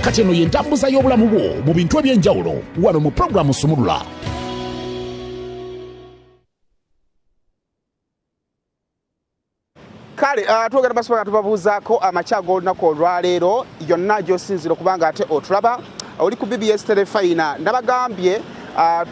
kakati eno yentambuza y'obulamu bwo mu bintu ebyenjawulo wano mu programu Sumulula. Kale twogera basaba tubabuuzaako amakyago olunaku olwaleero yonna gy'osinzira okubanga ate otulaba oli ku BBS Telefayina. Nabagambye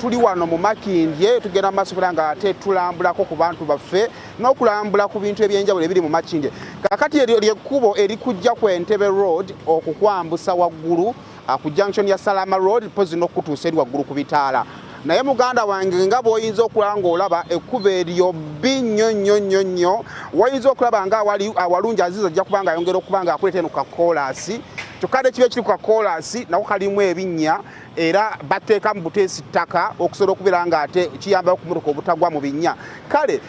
tuli wano mu Makindye tugenda mu maaso kubanga ate tulambulako ku bantu baffe n'okulambula ku bintu ebyenjawulo ebiri mu Makindye. Kakati ly'ekkubo erikujja ku Entebbe Road okukwambusa waggulu ku junction ya Salama Road pozi n'okutuusa eri waggulu ku bitaala. Naye muganda wange nga bw'oyinza okulanga olaba ekkubo eryo bbi nnyo wayinza okulaba nga awalungi aziza ajja kubanga ayongera okubanga akuleta eno ka koolaasi kyokka kibe kiri ku ka koolaasi nako kalimu ebinnya era bateeka mu buteesi ttaka okusobola okubeera nga ate kiyambako ku motoka obutagwa mu binnya. Kale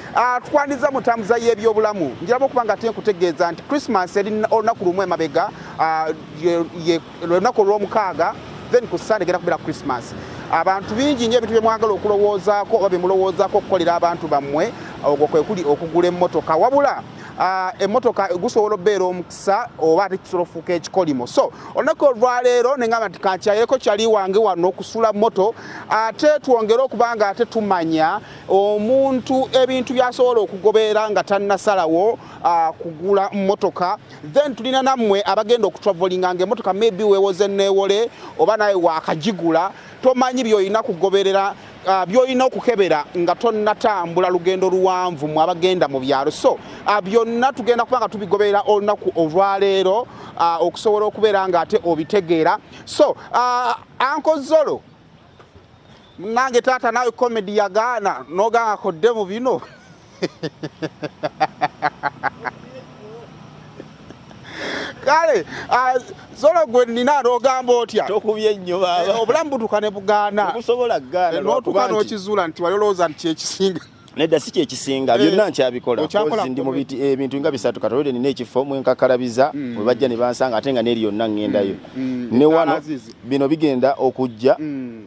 tukwaniriza mu ntambuza y'ebyobulamu njiramu okuba nga ate nkutegeeza nti Christmas eri olunaku lumu emabega olunaku olw'omukaaga then ku Sunday genda kubeera Christmas. Abantu bingi nnyo ebintu bye mwagala okulowoozaako oba bye mulowoozaako okukolera abantu bammwe ogwo kwe kuli okugula emmotoka wabula emmotoka gusobola obbeera omukisa oba ate kisobola ofuuka ekikolimo. So olunaku olwaleero ne ngamba nti kankyayeko kyali wange wano okusula moto ate twongere okuba nga ate tumanya omuntu ebintu byasobola okugoberera nga tannasalawo kugula mmotoka then tulina nammwe abagenda okutravolinga ng'emmotoka maybe weewoze neewole oba naye wakagigula tomanyi by'olina kugoberera by'olina okukebera nga tonnatambula lugendo luwanvu mu abagenda mu byalo. So byonna tugenda kuba nga tubigoberera olunaku olwaleero okusobola okubeera nga ate obitegeera. So Uncle Zolo nange taata nawe comedy yagaana n'oganga kodde mu bino kale Zolo gwe nina n'ogamba otya tokubye nnyo baba obulamu butuuka ne bugaana okusobola gaana n'otuuka n'okizuula nti walolooza nti kyekisinga nedda si kyekisinga byonna nkyabikola ndi mu ebintu nga bisatu katolode nina ekifo mwenkakalabiza bwe bajja ne bansanga ate nga neri yonna ŋŋendayo ne wano bino bigenda okujja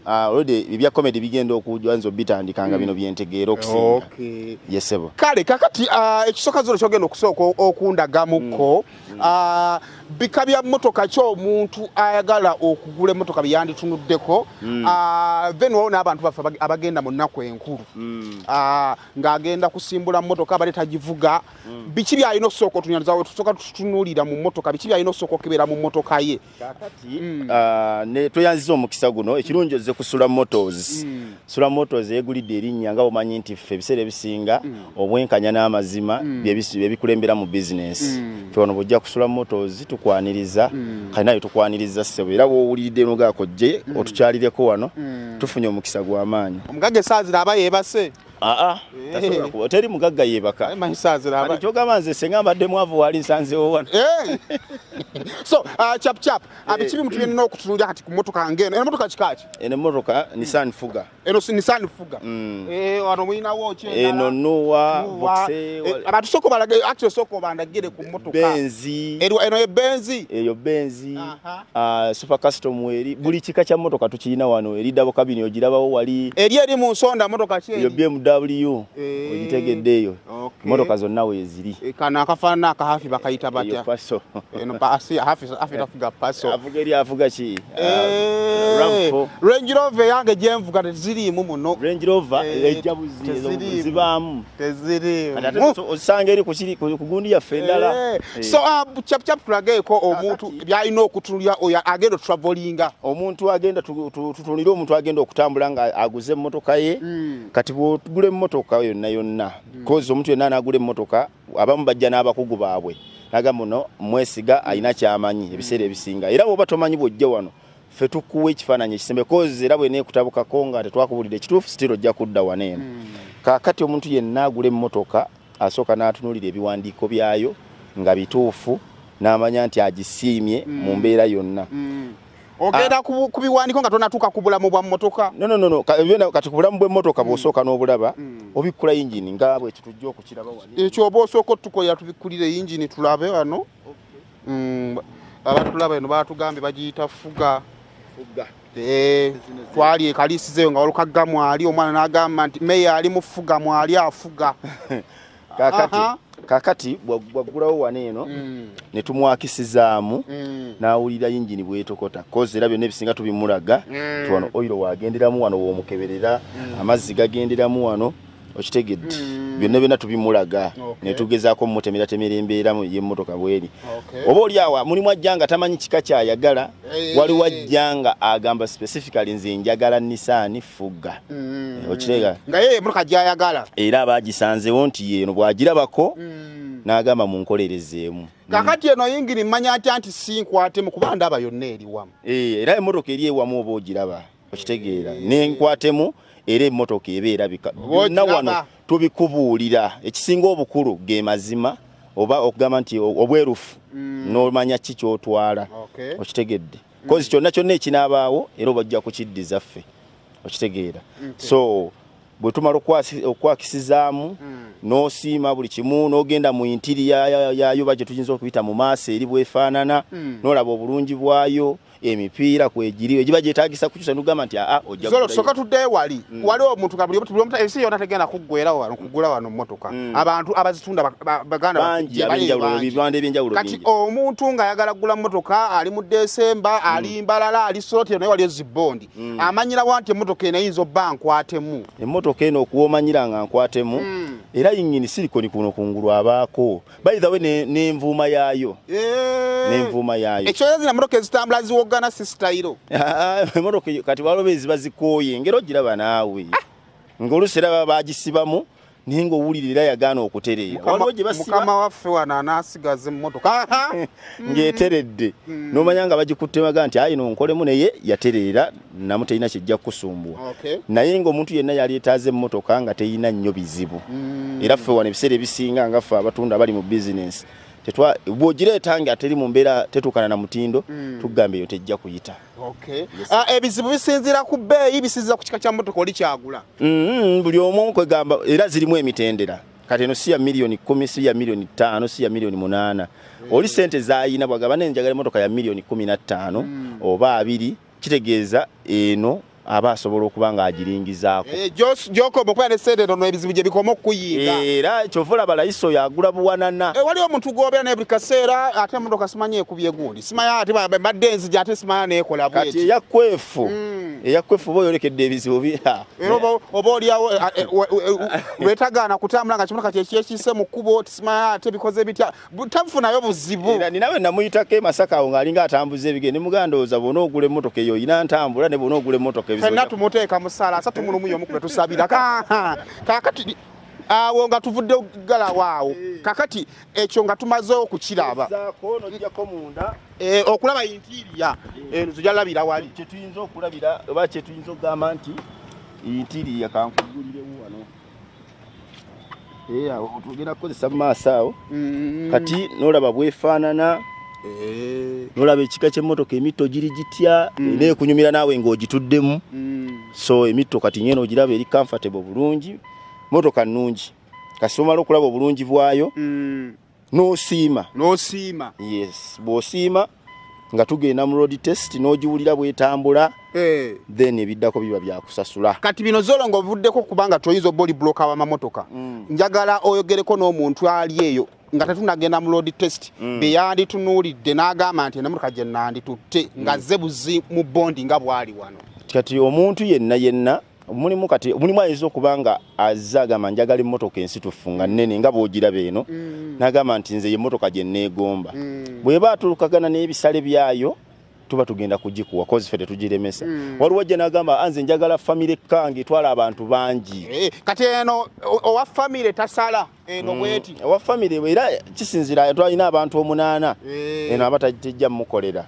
olode ebya comedy bigenda okujja nzo bitandikanga bino byentegeera okusinga yesebo. Kale kakati ekisooka Zolo kyogenda okusooka okundagamuko bika bya mmotoka ky'omuntu ayagala okugula emmotoka bye yanditunuddeko then waliwo n'abantu baffe abagenda mu nnaku enkulu ng'agenda kusimbula mmotoka abadde tagivuga biki byalina okusooka otunyaliza we tusooka tutunuulira mu mmotoka biki byalina okusooka okukebera mu mmotoka ye. Kakati tweyanziza omukisa guno ekirungi ozze kusula motors sula motors yegulidde erinnya nga omanyi nti ffe ebiseera ebisinga obwenkanya n'amazima byebikulembera mu business ffe wano bw'ojja kusula motors tukwaniriza kale nayo tukwaniriza ssebo era bw'owuliridde nogaako gye otukyalireko wano tufunye omukisa gw'amaanyi. Omugagga esaazira aba yeebase teri mugagga yeebaka kyogamba nze senga mbadde mwavu waali nsanzewo wano. So chap biki bintu byonna okutunuulira kati ku mmotoka ng'eno eno mmotoka kikaaki eno emmotoka Nissan Fuga Nissan Fuga wano mulinawo eno Noah abantu soko balage actually soko bandagire ku mmotoka Benzi eno Benzi eyo Benzi super custom weri buli kika kya mmotoka tukirina wano eri dabo kabini ogirabawo wali eri mu nsonda mmotoka ki eyo BMW ogitegeddeeyo mmotoka zonna weeziri kana akafaanana akahafi bakayita batya paso eno hafi tafuga paso avuga eri avuga ki Range Rover yange gyenvuga teziriimu muno Range Rover ejjabuzi zibaamu osanga eri kugundi yaffe endala. So chap tulageeko omuntu byalina okutunulira oyo agenda otutravolinga omuntu agenda tutunulira omuntu agenda okutambula nga aguze emmotoka ye kati bw'otugula emmotoka yonna kozi omuntu yenna n'agula emmotoka abamu bajja n'abakugu baabwe naga muno mwesiga alina kyamanyi ebiseera ebisinga era bw'oba tomanyi bw'ojja wano ffe tukuwa ekifaananyi ekisembe kozi era bwe neekutabukako nga tetwakubulira ekituufu sitiro ojja kudda wano eno. Kaakati omuntu yenna agula emmotoka asooka n'atunuulira ebiwandiiko byayo nga bituufu n'amanya nti agisiimye mu mbeera yonna. Ogenda ku biwandiiko nga tonatuuka ku bulamu bwa mmotoka? No kati ku bulamu bw'emmotoka bw'osooka n'obulaba obikkula yingini nga bwe kitujja okukiraba wano ekyo oba osooka otukoya tubikkulire yingini tulabe wano. Abatulaba eno batugambye bagiyita Fuga. Twali ekaliisizeyo nga walukagga mwali omwana n'agamba nti meya ali mu Fuga mwali afuga. Kakati kakati bwagulawo wano eno ne tumwakisizaamu n'awulira yingini bwetokota kozi era byonna ebisinga tubimulaga tuwano oyiro wagenderamu wano w'omukeberera amazzi gagenderamu wano okitegedde byonna tubimulaga ne tugezaako mmutemeratemera embeeramu y'emmotoka bweri oba oli awo mulimu ajja nga tamanyi kika kyayagala waliwo ajja nga agamba specifically nze njagala Nissan Fuga okirega nga ye emmotoka gyayagala era abagisanzewo nti yeeno bwagirabako n'agamba munkolerezeemu kakati eno yingini mmanya atya nti sinkwatemu kuba ndaba yonna eri wamu era emmotoka eri ewamu oba ogiraba okitegeera nenkwatemu era emmotoka eba erabika byonna wano tubikubuulira ekisinga obukulu ge mazima oba okugamba nti obwerufu n'omanya ki kyotwala okitegedde kozi kyonna ekinaabaawo era obajja kukiddiza ffe okitegeera so bwe tumala okwakisizaamu n'osiima buli kimu n'ogenda mu intiri yayo ba gye tuyinza okuyita mu maaso eri bwefaanana n'olaba obulungi bwayo emipiira kwegiriwe giba gyetaagisa kukyusa n'ogamba nti ojja zolo soka tuddeyo waliwo omuntu kabuli ebisi yonna tegenda kuggwera wano kugula wano mmotoka abantu abazitunda baganda bangi ab'enjawulo ebyenjawulo kati omuntu ng'ayagala kugula mmotoka ali mu Desemba ali Mbalala ali Soroti naye waliyo zibbondi amanyirawo nti emmotoka eno eyinza obba nkwatemu emmotoka eno okuwomanyira nga nkwatemu era yingini silikoni kuno kungulu abaako by the way n'envuuma yaayo ekyo zina mmotoka ezitambula ziwogana si style emmotoka kati waliwo eziba zikooye engero ogiraba naawe ng'oluseera baba bagisibamu naye ng'owulirira yagaana okutereera waliwo gye basiba mukama waffe wano anaasigaza emmotoka ng'eteredde n'omanya nga bagikuttemaga nti ayi nonkolemu naye yatereera namu terina kijja kusumbuwa naye ng'omuntu yenna yali etaaza emmotoka nga terina nnyo bizibu era ffe wano ebiseera ebisinga nga ffe abatunda abali mu bizinensi bw'ogireeta nga teri mu mbeera tetuukana na mutindo tugamba eyo tejja kuyita ebizibu bisinziira ku bbeeyi bisinziira ku kika kya mmotoka oli kyagula buli omu kwegamba era zirimu emitendera kati eno si ya miliyoni 10 si ya miliyoni 5 si ya miliyoni 8 oli sente zayina bwagamba nenjagala emmotoka ya miliyoni 15 oba 2 kitegeeza eno aba asobola okuba nga agiringizaako gyokoma okuba ne sente ntono ebizibu gye bikoma okukuyinga era kyovula balayisi oyo agula buwanana waliwo omuntu gwobeera naye buli kaseera ate emmotoka simanyi ekubye gundi simanyi ate badde enzija ate simanyi neekola bweti kati eyakwefu oba oyolekedde ebizibu era oba oliawo lwetagaana kutambula nga kimotoka kyekyekise mu kkubo tisimanyi ate bikoze bitya tabufunayo buzibu era ninawe namuyitako e Masaka awo ng'alinga atambuza ebigende mugandooza bona ogula emmotoka eyo oyina ntambula ne bona ogula emmotoka fenna tumuteeka mu ssaala 3 kwe tusabira kakati awo nga tuvudde galawo awo kakati ekyo nga tumaze okukiraba okulaba intiriya eno tujalabira wali kyetuyinza okulabira oba kyetuyinza okugamba nti intiriya kankugulirewo wano awo tugenda kukozesa mu maaso awo kati n'olaba bwefaanana nolaba ekika ky'emmotoka emitto giri gitya neekunyumira naawe ng'ogituddemu so emitto kati nyeeno ogiraba eri comfortable bulungi motoka nnungi kasi omala okulaba obulungi bwayo n'osiima yes bw'osiima nga tugenda mu road test n'ogiwulira bwetambula then ebiddako biba byakusasula kati bino zolo ng'ovuddeko kubanga toyinza obba oli bloka w'amamotoka njagala oyogereko n'omuntu ali eyo nga tetunagenda mu road test beyanditunuulidde n'agamba nti emmotoka gye nanditutte nga ze buzi mu bondi nga bwali wano kati omuntu yenna mulimu ayinza okuba nga azze agamba njagala emmotoka ensitufu nga nnene nga bw'ogiraba eno n'agamba nti nze y'emmotoka gye nneegomba bw'eba atulukagana n'ebisale byayo tuba tugenda kugikuwa kozi ffe tetugiremesa waliwo gye n'agamba nze njagala famire kange etwala abantu bangi kati eno owa famire tasala eno bweti owa famire era kisinzira twalina abantu 8 eno aba tejja mmukolera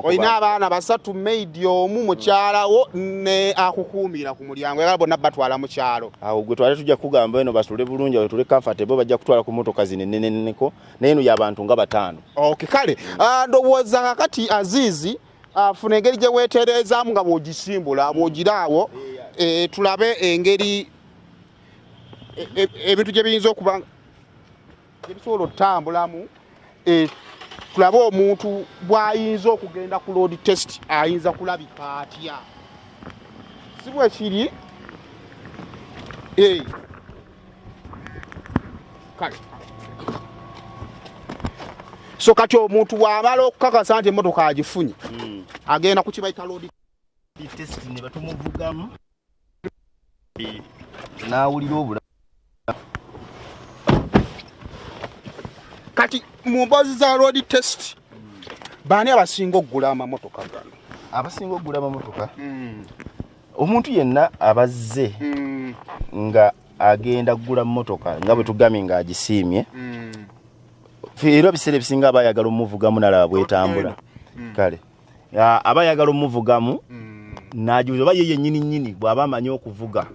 olina abaana 3 maidi omu mukyalawo ne akukuumira ku mulyango era bonna batwala mu kyalo awo gwe twali tujja kugamba eno basitule bulungi awo tule comfortable bajja kutwala ku motoka zineneneko naye eno y'abantu nga 5 kale ndowooza kakati Azizi afuna engeri gye weetereezaamu nga bw'ogisimbula bw'ogiraawo tulabe engeri ebintu gye biyinza okuba gye bisobola otambulamu tulabe omuntu bw'ayinza okugenda ku road test ayinza kulabika atya si bwe kiri kale so kati omuntu bw'amala okukakasa nti emmotoka agifunye agenda kukibayita load test ne batumuvugamu n'awulira obula kati mu mboozi za road test baani abasinga okugula amamotoka gano abasinga okugula amamotoka omuntu yenna abazze nga agenda kugula mmotoka nga bwe tugamye ng'agisiimye era ebiseera ebisinga aba ayagala omuvugamu nalaba bwetambula kale aba ayagala omuvugamu n'ajuuza oba ye yennyini bw'aba amanyi okuvuga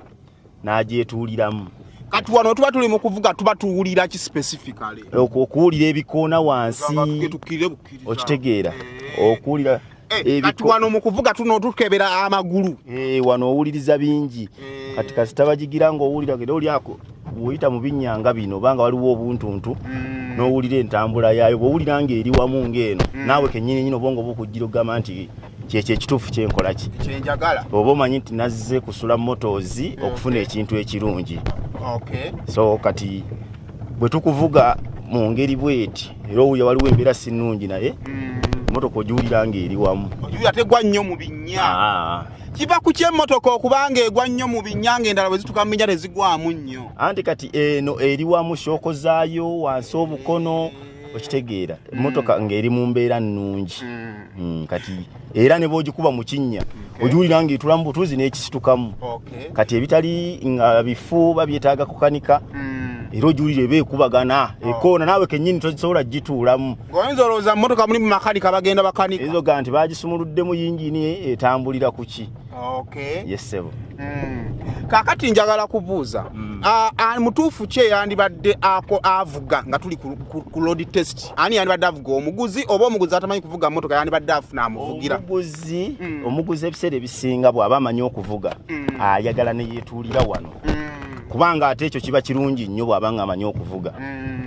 n'agyetuuliramu kati wano tuba tuli mu kuvuga tuba tuwulira ki specifically okuwulira ebikoona wansi okitegeera okuwulira kati wano mu kuvuga tuno tukebera amagulu wano owuliriza bingi kati kasita bagigira ng'owulira era olyako bw'oyita mu binnyanga bino obanga waliwo obuntuntu n'owulira entambula yaayo bw'owulira ng'eri wamu ng'eno naawe kennyini obwongo bw'okujjira ogamba nti kyekyo ekituufu kyenkola ki kyenjagala oba omanyi nti nazze kusula motoozi okufuna ekintu ekirungi so kati bwe tukuvuga mu ngeri bweti era owulira waliwo embeera si nnungi naye emmotoka ogiwulira ng'eri wamu ogiwulira tegwa nnyo mu binnya kiva ku kyemmotoka okubanga egwa nnyo mu binnya ng'endala bwe zituka mu binnya tezigwamu nnyo anti kati eno eri wamu shooko zaayo wansi obukono okitegeera emmotoka ng'eri mu mbeera nnungi kati era ne bw'ogikuba mu kinnya ogiwulira ng'etula mu butuuzi n'ekisitukamu kati ebitali nga bifu babyetaaga kukanika era ogiwulira eba ekubagana ekoona naawe kennyini tosobola gituulamu ng'oyinza olowooza mmotoka mulimu makanika bagenda bakanika ezo ga nti bagisumuluddemu yingini etambulira ku ki yesebo kaakati njagala kubuuza mutuufu ki eyandibadde avuga nga tuli ku road test ani yandibadde avuga omuguzi oba omuguzi atamanyi kuvuga mmotoka yandibadde afuna amuvugira omuguzi ebiseera ebisinga bw'aba amanyi okuvuga ayagala ne yeetuulira wano kubanga ate ekyo kiba kirungi nnyo bw'aba nga amanyi okuvuga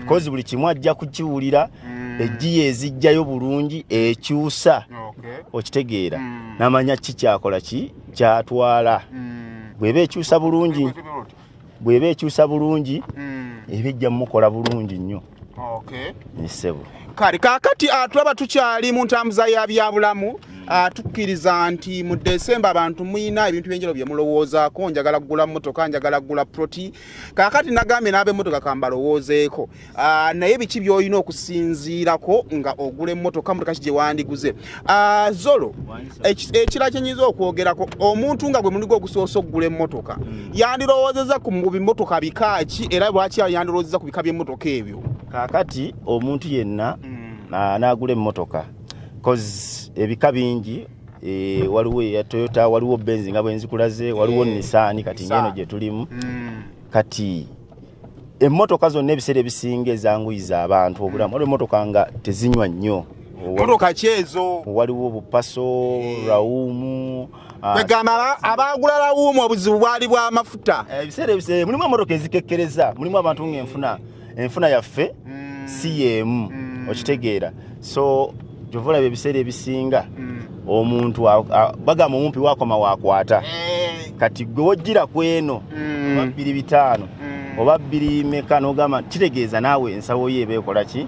kozi buli kimu ajja kukiwulira ejjiya ezijjayo bulungi ekyusa okitegeera n'amanya ki kyakola ki kyatwala bw'eba ekyusa bulungi eba ejja mukola bulungi nnyo esebo kale kaakati tulaba tukyali mu ntambuza ya byabulamu tukkiriza nti mu Desemba abantu muyina ebintu byenjalo bye mulowoozaako njagala kugula mmotoka njagala kugula ploti kaakati nagambye n'ab'emmotoka kambalowoozeeko naye biki by'olina okusinziirako nga ogula emmotoka mmotoka ki gye wandiguze Zolo ekira kyenyinza okwogerako omuntu nga gwe muligo okusoosa okugula emmotoka yandirowoozeza ku mu bimmotoka bikaaki era lwaki yandirowoozeza ku bika by'emmotoka ebyo kaakati omuntu yenna n'agula emmotoka cause ebika bingi waliwo ya Toyota waliwo Benz nga bwe nzikulaze waliwo Nissan kati ngeno gye tulimu kati emmotoka zonna ebiseera ebisinga ezanguyiza abantu obulamu waliwo emmotoka nga tezinywa nnyo mmotoka kyezo waliwo bupaso rawumu kwegamba abagula rawumu obuzibu bwali bwa mafuta ebiseera mulimu emmotoka ezikekkereza mulimu abantu ng'enfuna yaffe si yeemu okitegeera so jovula ebiseera ebisinga omuntu bagamba omumpi wakoma wakwata kati gwe wojjira kweno oba 2-5 oba 2 meka n'ogamba kitegeeza naawe ensawo ye ebeekola ki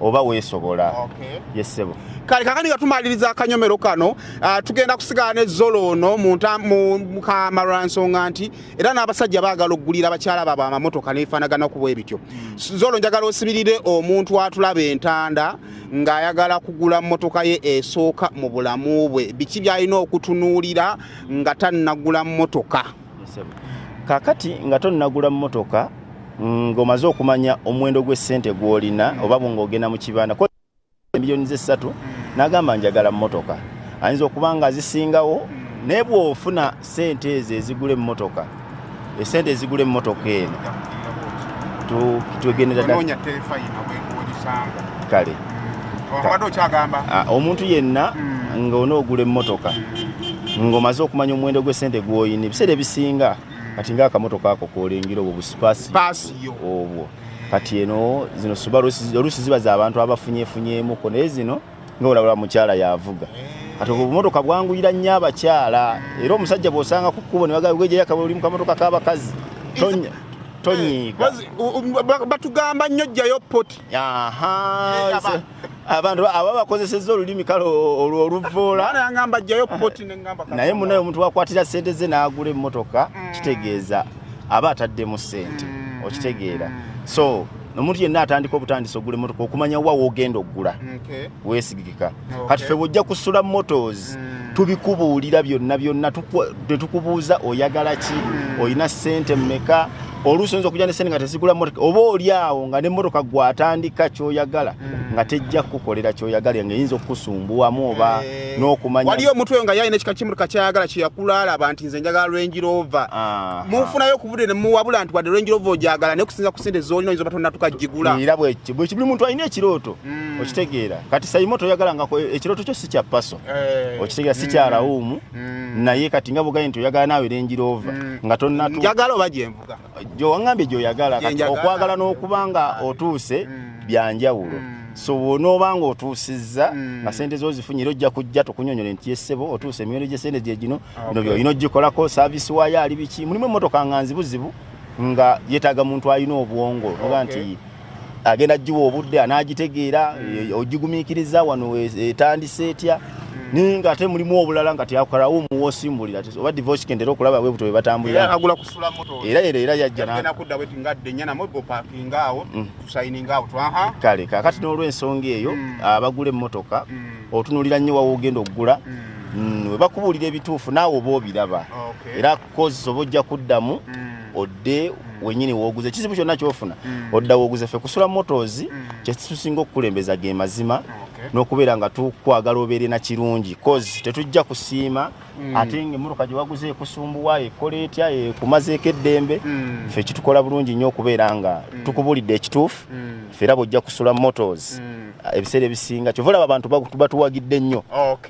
oba weesobola yesebo kale kakani nga tumaliriza akanyomero kano tugenda kusigala ne Zolo ono mu kamala nsonga nti era n'abasajja baagala okugulira abakyala babo amamotoka neefaanagana ku bwebityo Zolo njagala osibirire omuntu atulaba entanda ng'ayagala kugula mmotoka ye esooka mu bulamu bwe biki by'alina okutunuulira nga tannagula mmotoka kakati nga tonnagula mmotoka ng'omaze okumanya omuwendo gw'essente gw'olina oba ng'ogenda mu kibanda miliyoni 3 n'agamba njagala mmotoka ayinza okuba nga azisingawo naye bw'ofuna ssente ezo ezigula emmotoka essente ezigula emmotoka eno tugendera kale omuntu yenna ng'onoogula emmotoka ng'omaze okumanya omuwendo gw'essente gw'oyina ebiseera ebisinga kati ng'akamotoka ako k'olengera obwo busipaasi obwo kati eno zino Subaru oluusi ziba z'abantu abafunyeefunyeemuko naye zino ng'olabula mukyala yavuga kati obumotoka bwanguyira nnyo abakyala era omusajja bw'osanga ku kkubo ne bagamba gwejeyo akabuli mu kamotoka k'abakazi tonyiiga batugamba nnyo jjayo poti abantu ababakozesezza olulimi kale oluvoola ana yangamba jjayo poti nengamba naye munayo omuntu wakwatira sente ze n'agula emmotoka kitegeeza aba ataddemu sente okitegeera so omuntu yenna atandika obutandisa ogula emmotoka okumanya wa woogenda oggula weesigikika kati ffe bw'ojja kusula motors tubikubuulira byonna tetukubuuza oyagala ki olina sente mmeka oluusi oyinza okujja ne sente nga tezigula mmotoka oba oli awo nga n'emmotoka gw'atandika ky'oyagala nga tejja kukukolera ky'oyagala ng'eyinza okukusumbuwamu oba n'okumanya waliyo omuntu oyo nga yalina ekika ky'emmotoka ky'ayagala kye yakulaalaba nti nze njagala Range Rover munfunayo okubudde ne muwabula nti wadde Range Rover ogyagala naye okusinza ku sente z'olina oyinza oba tonnatukagigula era buli muntu alina ekirooto okitegeera kati sayimoto oyagala nga ekirooto kyo si kya paso okitegeera si kya rawuumu naye kati nga bugambye nti oyagala naawe Range Rover nga tonnatu njagala oba gyenvuga gy'owangambye gy'oyagala kati okwagala n'okuba nga otuuse byanjawulo so bw'onooba nga otuusizza nga sente z'ozifunyira ojja kujja tukunyonyola nti yessebo otuuse emiwendo gy'esente gye gino bino by'olina ogikolako saavisi waayo ali biki mulimu emmotoka nga nzibuzibu nga yeetaaga muntu alina obwongo oba nti agenda giwa obudde anaagitegeera ogigumiikiriza wano etandise etya naye nga ate mulimu obulala nga tyakalawo muwosimbulira oba divorce kendera okulaba bwe buto bwe batambulira agula kusula moto era yajja na kudda bwe tingadde nnyana mobo parking awo tusayininga awo kale kakati n'olw'ensonga eyo abagula emmotoka otunuulira nnyo wawe ogenda okugula we bakubuulira ebituufu naawe oba obiraba era kozi oba ojja kuddamu odde wenyini wooguze kizibu kyonna kyofuna odda wooguze ffe kusula motors kyekitusinga okukulembeza ge mazima n'okubeera nga tukwagala obeere na kirungi kozi tetujja kusiima ate ng'emmotoka gye waguze ekusumbuwa ekola etya ekumazeeko eddembe ffe kitukola bulungi nnyo okubeera nga tukubuulidde ekituufu ffe era bw'ojja kusula motors ebiseera ebisinga kyova olaba abantu batuwagidde nnyo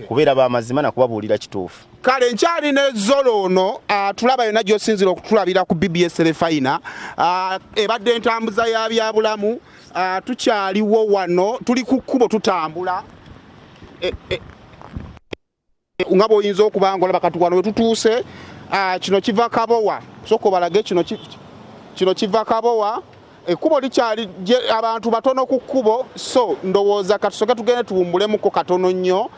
kubeera b'amazima nakubabuulira kituufu kale nkyali ne Zolo ono tulaba yonna gy'osinzira okutulabira ku BBS Refina ebadde entambuza ya byabulamu tukyaliwo wano tuli ku kkubo tutambula nga bw'oyinza okuba nga olaba kati wano we tutuuse kino kiva Kabowa sooka obalage kino kiva Kabowa ekkubo likyali abantu batono ku kkubo so ndowooza katusooke tugende tuwumbulemuko katono nnyo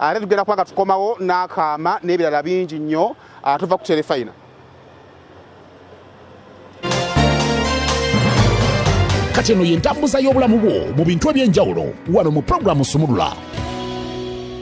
ate tugenda kubanga tukomawo n'akaama n'ebirala bingi nnyo tuva ku Refina. kati eno y'entambuza y'obulamu bwo mu bintu eby'enjawulo wano mu pulogulaamu Sumulula.